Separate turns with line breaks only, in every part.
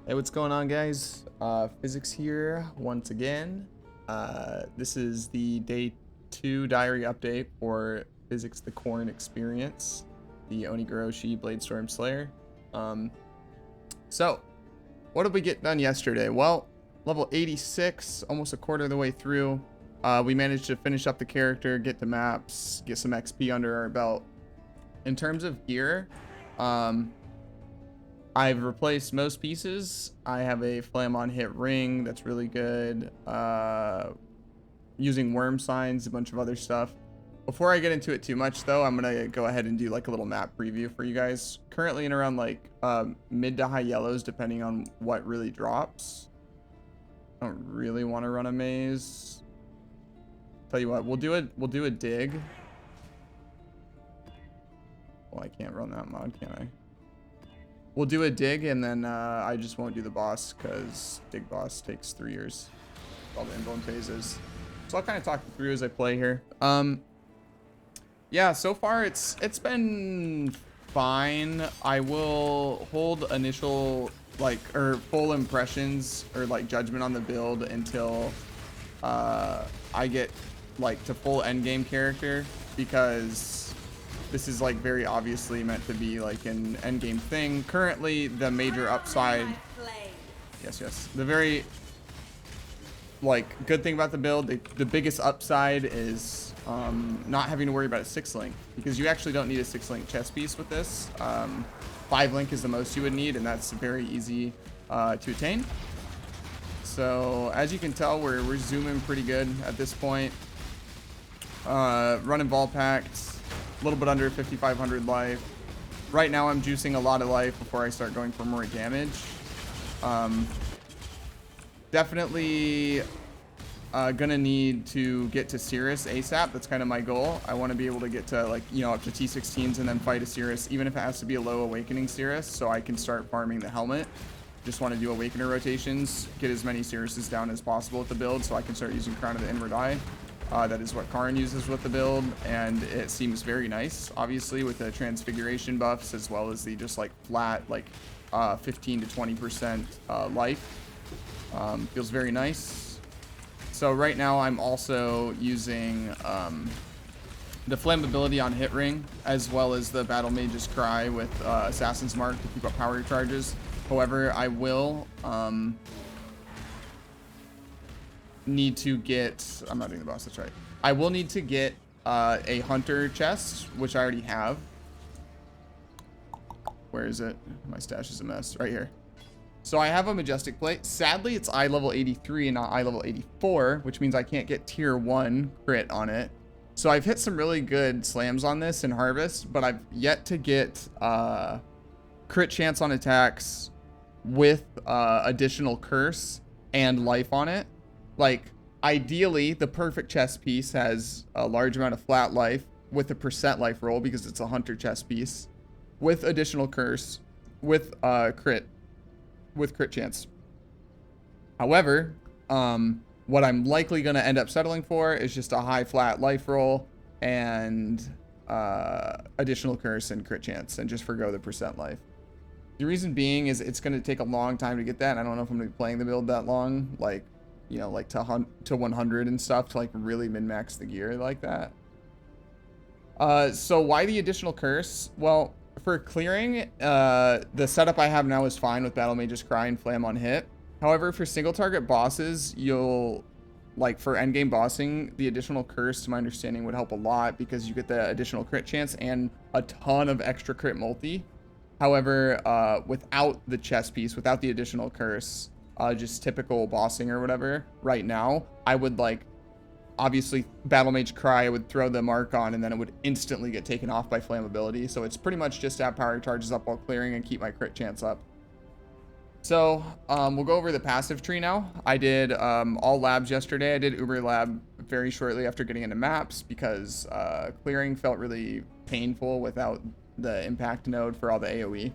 Hey, what's going on, guys? Physics here once again. This is the day 2 diary update for Physics the Corn Experience, the Oni-Goroshi Bladestorm Slayer. So, what did we get done yesterday? Well, level 86, almost a quarter of the way through. We managed to finish up the character, get the maps, get some XP under our belt. In terms of gear, I've replaced most pieces. I have a flam on hit ring that's really good. Using worm signs, a bunch of other stuff. Before I get into it too much though, I'm gonna go ahead and do like a little map preview for you guys. Currently in around like mid to high yellows, depending on what really drops. I don't really want to run a maze. Tell you what, we'll do a dig. Well, I can't run that mod, can I? We'll do a dig, and then I just won't do the boss, because dig boss takes 3 years. All the inbone phases. So I'll kind of talk you through as I play here. Yeah, so far it's been fine. I will hold initial, like, or full impressions, or like judgment on the build until I get like to full endgame character, because this is like very obviously meant to be like an endgame thing. Currently, the major upside, yes, the very like good thing about the build, the biggest upside is not having to worry about a 6-link, because you actually don't need a 6-link chess piece with this. 5-link is the most you would need, and that's very easy to attain. So as you can tell, we're zooming pretty good at this point. Running ball packs. A little bit under 5,500 life. Right now I'm juicing a lot of life before I start going for more damage. Definitely gonna need to get to Cirrus ASAP. That's kind of my goal. I want to be able to get to, like, you know, up to T16s and then fight a Cirrus, even if it has to be a low awakening Cirrus, so I can start farming the helmet. Just want to do awakener rotations, get as many Cirruses down as possible with the build, so I can start using Crown of the Inward Eye. That is what Karn uses with the build, and it seems very nice, obviously, with the transfiguration buffs, as well as the just like flat, like 15 to 20% life. Feels very nice. So right now I'm also using the flammability on hit ring, as well as the Battle Mage's Cry with Assassin's Mark to keep up power charges. However, I will need to get, I'm not doing the boss, that's right. I will need to get a hunter chest, which I already have. Where is it? My stash is a mess. Right here. So I have a majestic plate. Sadly, it's eye level 83 and not eye level 84, which means I can't get tier 1 crit on it. So I've hit some really good slams on this in Harvest, but I've yet to get crit chance on attacks with additional curse and life on it. Like, ideally, the perfect chess piece has a large amount of flat life with a % life roll, because it's a hunter chess piece, with additional curse, with crit chance. However, what I'm likely going to end up settling for is just a high flat life roll and additional curse and crit chance, and just forgo the % life. The reason being is it's going to take a long time to get that, and I don't know if I'm going to be playing the build that long, like, you know, like to 100 and stuff, to like really min-max the gear like that. So why the additional curse? Well, for clearing, the setup I have now is fine with Battle Mage's Cry and Flam on hit. However, for single target bosses, you'll, like, for endgame bossing, the additional curse, to my understanding, would help a lot, because you get the additional crit chance and a ton of extra crit multi. However, without the chess piece, without the additional curse, just typical bossing or whatever, right now, I would, like, obviously Battle Mage Cry, I would throw the mark on, and then it would instantly get taken off by flammability. So it's pretty much just to have power charges up while clearing and keep my crit chance up. So we'll go over the passive tree now. I did all labs yesterday. I did Uber lab very shortly after getting into maps, because clearing felt really painful without the impact node for all the AoE.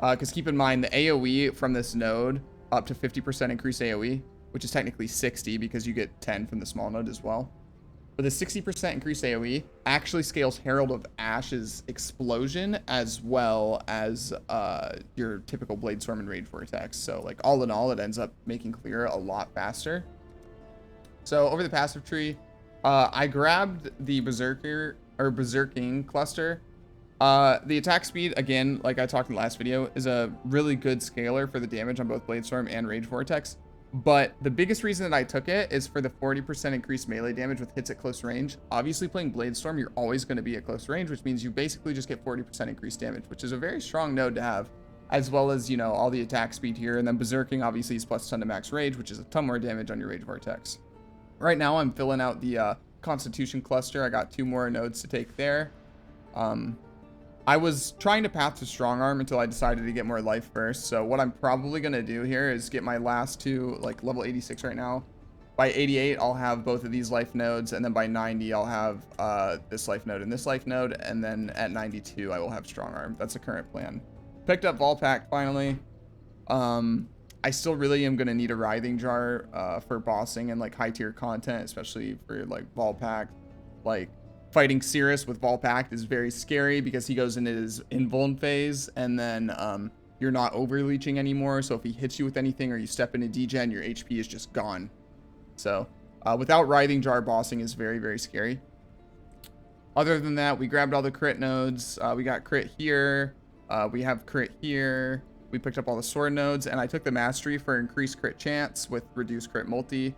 Because keep in mind, the AoE from this node up to 50% increase AoE, which is technically 60 because you get 10 from the small node as well. with a 60% increased AoE, actually scales Herald of Ash's explosion as well as your typical Bladestorm and Rage Vortex. So like all in all, it ends up making clear a lot faster. So over the passive tree, I grabbed the Berserking cluster. The attack speed, again, like I talked in the last video, is a really good scaler for the damage on both Bladestorm and Rage Vortex. But the biggest reason that I took it is for the 40% increased melee damage with hits at close range. Obviously, playing Bladestorm, you're always going to be at close range, which means you basically just get 40% increased damage, which is a very strong node to have, as well as, you know, all the attack speed here. And then Berserking, obviously, is plus 10 to max rage, which is a ton more damage on your Rage Vortex. Right now, I'm filling out the Constitution cluster. I got 2 more nodes to take there. I was trying to path to strong arm until I decided to get more life first. So what I'm probably going to do here is get my last 2, like level 86 right now. By 88, I'll have both of these life nodes. And then by 90, I'll have this life node and this life node. And then at 92, I will have strong arm. That's the current plan. Picked up Volpack finally. I still really am going to need a Writhing Jar for bossing and like high tier content, especially for like Volpack. Like, fighting Cirrus with Volpack is very scary because he goes into his invuln phase, and then you're not overleeching anymore. So if he hits you with anything or you step into degen, your HP is just gone. So without Writhing Jar, bossing is very, very scary. Other than that, we grabbed all the crit nodes. We got crit here. We have crit here. We picked up all the sword nodes, and I took the mastery for increased crit chance with reduced crit multi.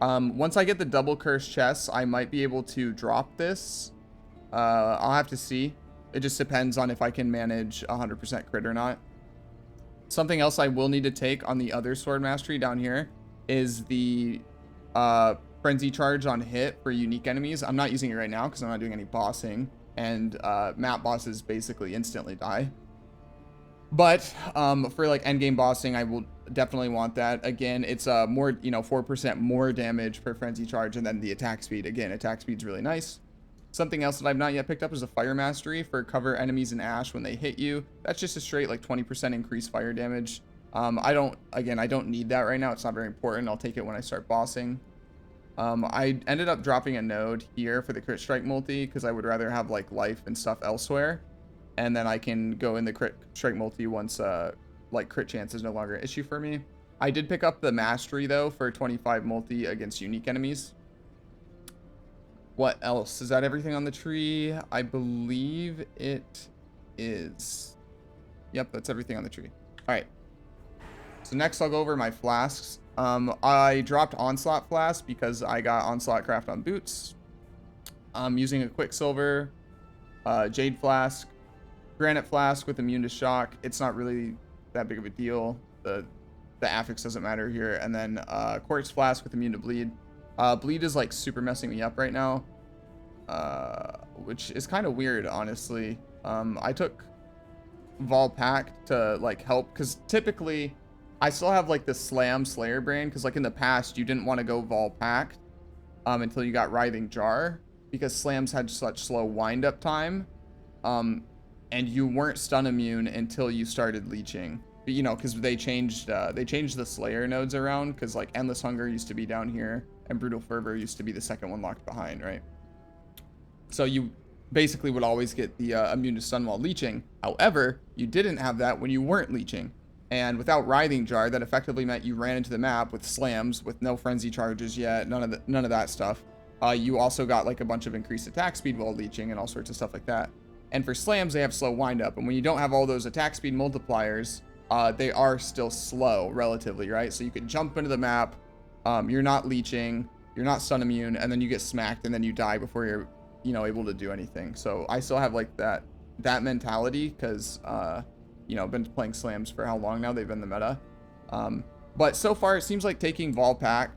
Once I get the double curse chests, I might be able to drop this. I'll have to see. It just depends on if I can manage 100% crit or not. Something else I will need to take on the other sword mastery down here is the frenzy charge on hit for unique enemies. I'm not using it right now because I'm not doing any bossing, and map bosses basically instantly die. But for like endgame bossing, I will definitely want that. Again, it's more, you know, 4% more damage per frenzy charge, and then the attack speed. Again, attack speed's really nice. Something else that I've not yet picked up is a fire mastery for cover enemies in ash when they hit you. That's just a straight like 20% increased fire damage. I don't need that right now. It's not very important. I'll take it when I start bossing. I ended up dropping a node here for the crit strike multi because I would rather have like life and stuff elsewhere. And then I can go in the crit strike multi once like crit chance is no longer an issue for me. I did pick up the mastery though for 25 multi against unique enemies. What else? Is that everything on the tree? I believe it is. Yep, that's everything on the tree. All right. So next I'll go over my flasks. I dropped Onslaught Flask because I got Onslaught Craft on boots. I'm using a Quicksilver, Jade Flask, Granite Flask with immune to shock. It's not really that big of a deal. The affix doesn't matter here. And then Quartz Flask with immune to bleed. Bleed is like super messing me up right now, which is kind of weird, honestly. I took Volpack to like help because typically I still have like the Slam Slayer brain because like in the past you didn't want to go Volpack until you got Writhing Jar because Slams had such slow wind up time. And you weren't stun immune until you started leeching. But, you know, because they changed the Slayer nodes around, because like Endless Hunger used to be down here and Brutal Fervor used to be the second one locked behind, right? So you basically would always get the immune to stun while leeching. However, you didn't have that when you weren't leeching. And without Writhing Jar, that effectively meant you ran into the map with slams with no frenzy charges yet, none of that stuff. You also got like a bunch of increased attack speed while leeching and all sorts of stuff like that. And for slams, they have slow wind up. And when you don't have all those attack speed multipliers, they are still slow relatively, right? So you can jump into the map, you're not leeching, you're not stun immune, and then you get smacked and then you die before you're, you know, able to do anything. So I still have like that mentality because, you know, I've been playing slams for how long now? They've been the meta. But so far it seems like taking Volpack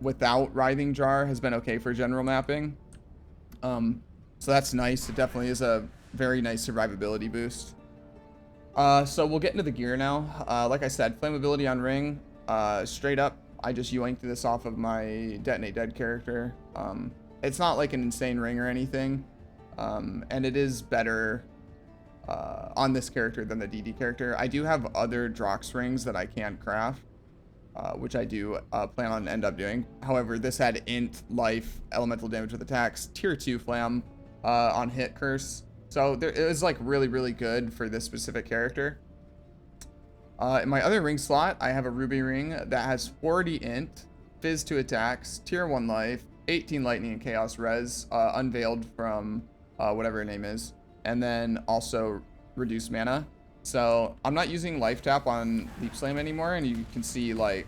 without Writhing Jar has been okay for general mapping. So that's nice. It definitely is a very nice survivability boost. So we'll get into the gear now. Like I said, flammability on ring. Straight up, I just yoinked this off of my Detonate Dead character. It's not like an insane ring or anything. And it is better on this character than the DD character. I do have other Drox rings that I can craft. which I do plan on end up doing. However, this had int, life, elemental damage with attacks, tier 2 flam on hit curse. So it was like really, really good for this specific character. In my other ring slot, I have a ruby ring that has 40 int, fizz 2 attacks, tier 1 life, 18 lightning and chaos res, unveiled from whatever her name is, and then also reduced mana. So I'm not using life tap on Leap Slam anymore, and you can see like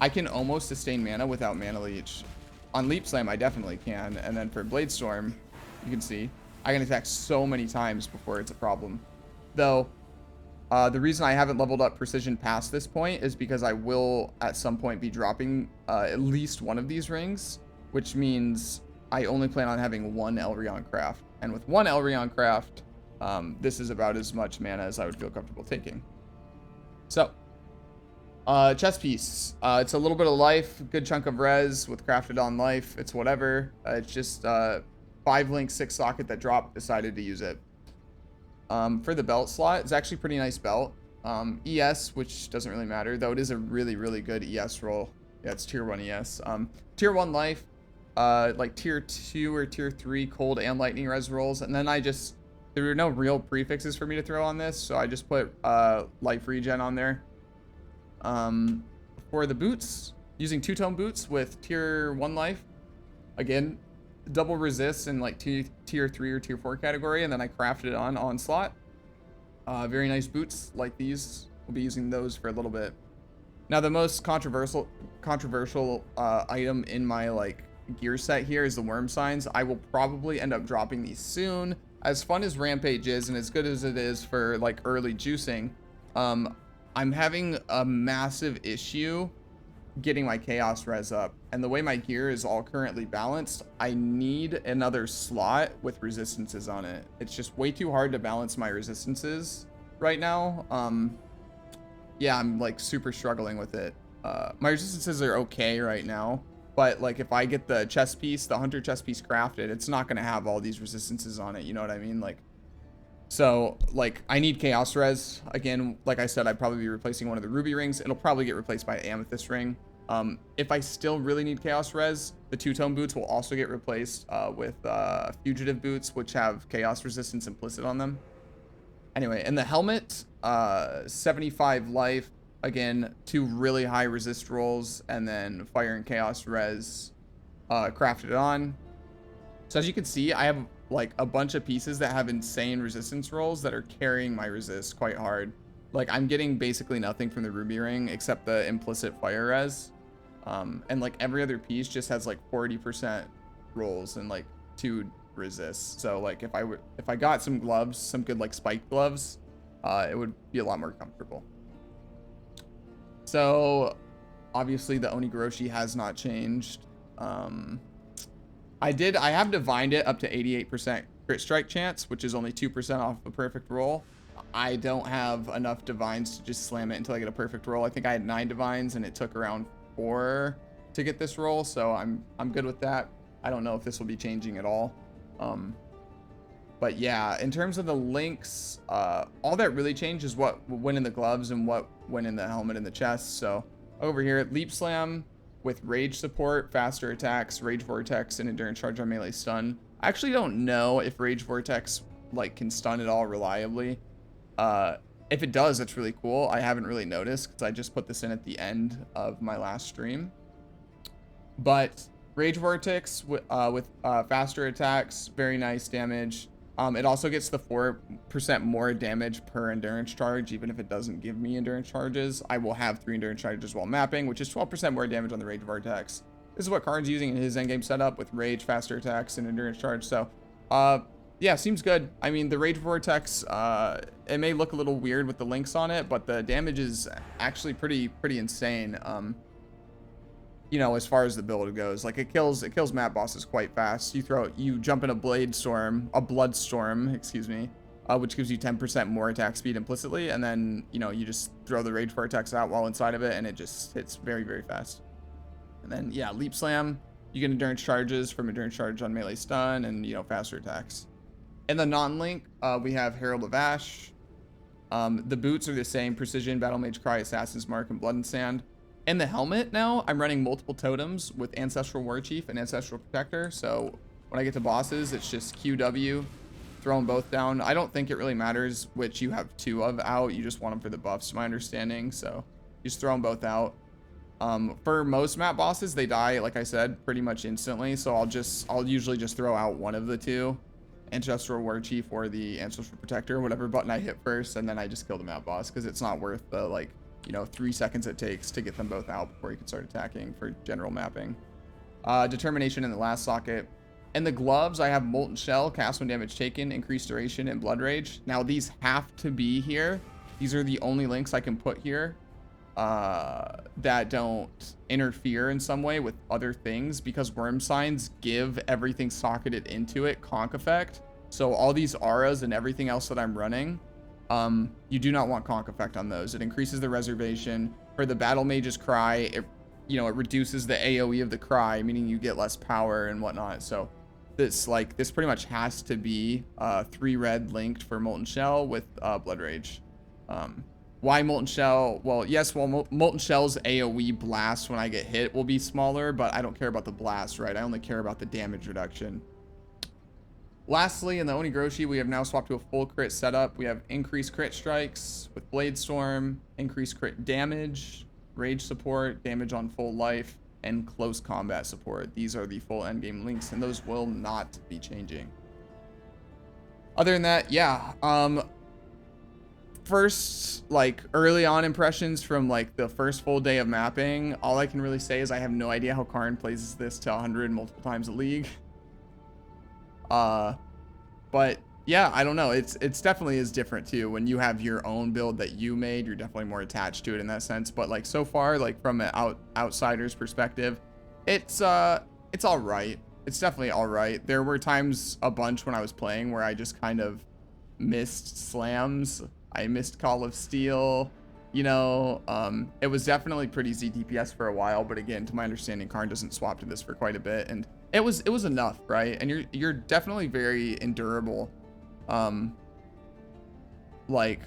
I can almost sustain mana without mana leech. On Leap Slam I definitely can, and then for Bladestorm, you can see I can attack so many times before it's a problem. Though the reason I haven't leveled up precision past this point is because I will at some point be dropping at least one of these rings, which means I only plan on having one Elrion craft, and with one Elrion craft, this is about as much mana as I would feel comfortable taking. So, chest piece. It's a little bit of life, good chunk of res with crafted on life. It's whatever. It's just 5 link 6 socket that dropped. Decided to use it. For the belt slot, it's actually a pretty nice belt. ES, which doesn't really matter, though it is a really, really good ES roll. Yeah, it's tier 1 ES. Tier 1 life, like tier 2 or tier 3 cold and lightning res rolls, and then there were no real prefixes for me to throw on this, so I just put life regen on there. For the boots, using 2-tone boots with tier 1 life, again, double resist in like tier 3 or tier 4 category, and then I crafted it on onslaught. Very nice boots like these. We'll be using those for a little bit. Now the most controversial item in my like gear set here is the worm signs. I will probably end up dropping these soon. As fun as Rampage is and as good as it is for like early juicing, I'm having a massive issue getting my chaos res up, and the way my gear is all currently balanced, I need another slot with resistances on it. It's just way too hard to balance my resistances right now. Yeah, I'm like super struggling with it. My resistances are okay right now, but like if I get the chest piece, the hunter chest piece crafted, it's not going to have all these resistances on it, you know what I mean? Like, so like I need chaos res again. Like I said, I'd probably be replacing one of the ruby rings. It'll probably get replaced by amethyst ring. If I still really need chaos res, the 2-tone boots will also get replaced with fugitive boots, which have chaos resistance implicit on them. Anyway, and the helmet, 75 life, again, 2 really high resist rolls, and then fire and chaos res crafted on. So as you can see, I have like a bunch of pieces that have insane resistance rolls that are carrying my resist quite hard. Like I'm getting basically nothing from the ruby ring except the implicit fire res. And like every other piece just has like 40% rolls and like 2 resists. So like if I got some gloves, some good like spiked gloves, it would be a lot more comfortable. So obviously the Oni-Goroshi has not changed. I have divined it up to 88% crit strike chance, which is only 2% off a perfect roll. I don't have enough divines to just slam it until I get a perfect roll. I think I had 9 divines and it took around 4 to get this roll, so I'm good with that. I don't know if this will be changing at all. But yeah, in terms of the links, all that really changed is what went in the gloves and what went in the helmet and the chest. So over here, Leap Slam with rage support, faster attacks, rage vortex, and endurance charge on melee stun. I actually don't know if rage vortex like can stun at all reliably. If it does, that's really cool. I haven't really noticed because I just put this in at the end of my last stream. But rage vortex with faster attacks, very nice damage. It also gets the 4% more damage per endurance charge, even if it doesn't give me endurance charges. I will have 3 endurance charges while mapping, which is 12% more damage on the rage vortex. This is what Karn's using in his endgame setup with rage, faster attacks, and endurance charge. So, yeah, seems good. I mean, the rage vortex, it may look a little weird with the links on it, but the damage is actually pretty insane. You know, as far as the build goes, like it kills map bosses quite fast. You jump in a bloodstorm, excuse me, which gives you 10% more attack speed implicitly, and then you know you just throw the rage vortex out while inside of it, and it just hits very fast. And then yeah, leap slam, you get endurance charges from endurance charge on melee stun, and you know faster attacks. In the non-link, we have Herald of Ash. The boots are the same: Precision, Battle Mage Cry, Assassin's Mark, and Blood and Sand. In the helmet now, I'm running multiple totems with Ancestral War Chief and Ancestral Protector. So when I get to bosses, it's just QW, throw them both down. I don't think it really matters which you have 2 of out. You just want them for the buffs, to my understanding. So you just throw them both out. For most map bosses, they die, like I said, pretty much instantly. So I'll usually just throw out one of the 2, Ancestral War Chief or the Ancestral Protector, whatever button I hit first, and then I just kill the map boss because it's not worth the, like, you know, 3 seconds it takes to get them both out before you can start attacking for general mapping. Determination in the last socket. In the gloves, I have Molten Shell, cast when damage taken, increased duration, and Blood Rage. Now, these have to be here. These are the only links I can put here that don't interfere in some way with other things, because Worm Signs give everything socketed into it conk effect. So all these auras and everything else that I'm running, you do not want conk effect on those. It increases the reservation. For the Battle Mage's Cry, it reduces the AoE of the cry, meaning you get less power and whatnot. So this pretty much has to be 3 red linked for Molten Shell with Blood Rage. Why Molten Shell? Well, yes, Molten Shell's AoE blast when I get hit will be smaller, but I don't care about the blast, right? I only care about the damage reduction. Lastly, in the Oni-Goroshi, we have now swapped to a full crit setup. We have increased crit strikes with Bladestorm, increased crit damage, rage support, damage on full life, and close combat support. These are the full endgame links, and those will not be changing. Other than that, yeah. First, like, early on impressions from, like, the first full day of mapping, all I can really say is I have no idea how Karn plays this to 100 multiple times a league. But yeah, I don't know. It's definitely is different too. When you have your own build that you made, you're definitely more attached to it in that sense. But like so far, like from an outsider's perspective, it's all right. It's definitely all right. There were times a bunch when I was playing where I just kind of missed slams. I missed Call of Steel. You know, it was definitely pretty Z DPS for a while, but again, to my understanding, Karn doesn't swap to this for quite a bit, and it was enough, right? And you're definitely very endurable, like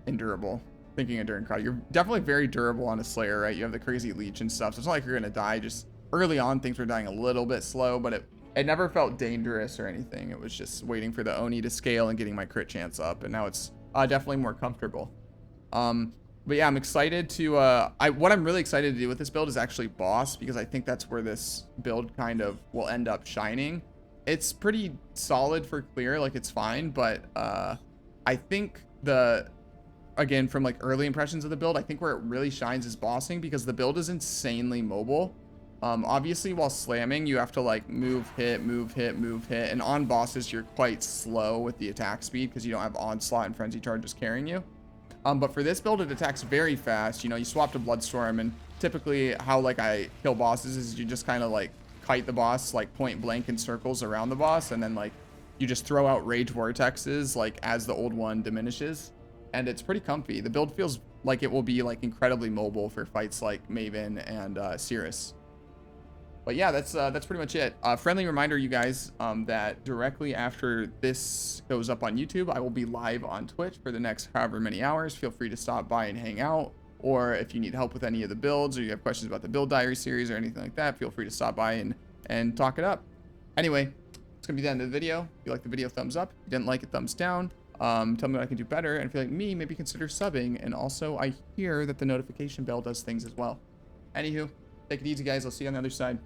endurable. Thinking enduring crowd, you're definitely very durable on a Slayer, right? You have the crazy leech and stuff, so it's not like you're gonna die. Just early on, things were dying a little bit slow, but it never felt dangerous or anything. It was just waiting for the Oni to scale and getting my crit chance up, and now it's definitely more comfortable. But yeah, I'm excited to, what I'm really excited to do with this build is actually boss, because I think that's where this build kind of will end up shining. It's pretty solid for clear, like it's fine, but I think again, from like early impressions of the build, I think where it really shines is bossing, because the build is insanely mobile. Obviously while slamming, you have to like move, hit, and on bosses, you're quite slow with the attack speed because you don't have Onslaught and Frenzy Charges carrying you. But for this build, it attacks very fast. You know, you swap to Bloodstorm, and typically how like I kill bosses is you just kind of like kite the boss like point blank in circles around the boss, and then like you just throw out rage vortexes like as the old one diminishes, and it's pretty comfy. The build feels like it will be like incredibly mobile for fights like Maven and Cirrus. But yeah, that's pretty much it. Friendly reminder, you guys, that directly after this goes up on YouTube, I will be live on Twitch for the next however many hours. Feel free to stop by and hang out. Or if you need help with any of the builds, or you have questions about the build diary series or anything like that, feel free to stop by and talk it up. Anyway, it's gonna be the end of the video. If you like the video, thumbs up. If you didn't like it, thumbs down. Tell me what I can do better. And if you like me, maybe consider subbing. And also, I hear that the notification bell does things as well. Anywho, take it easy, guys. I'll see you on the other side.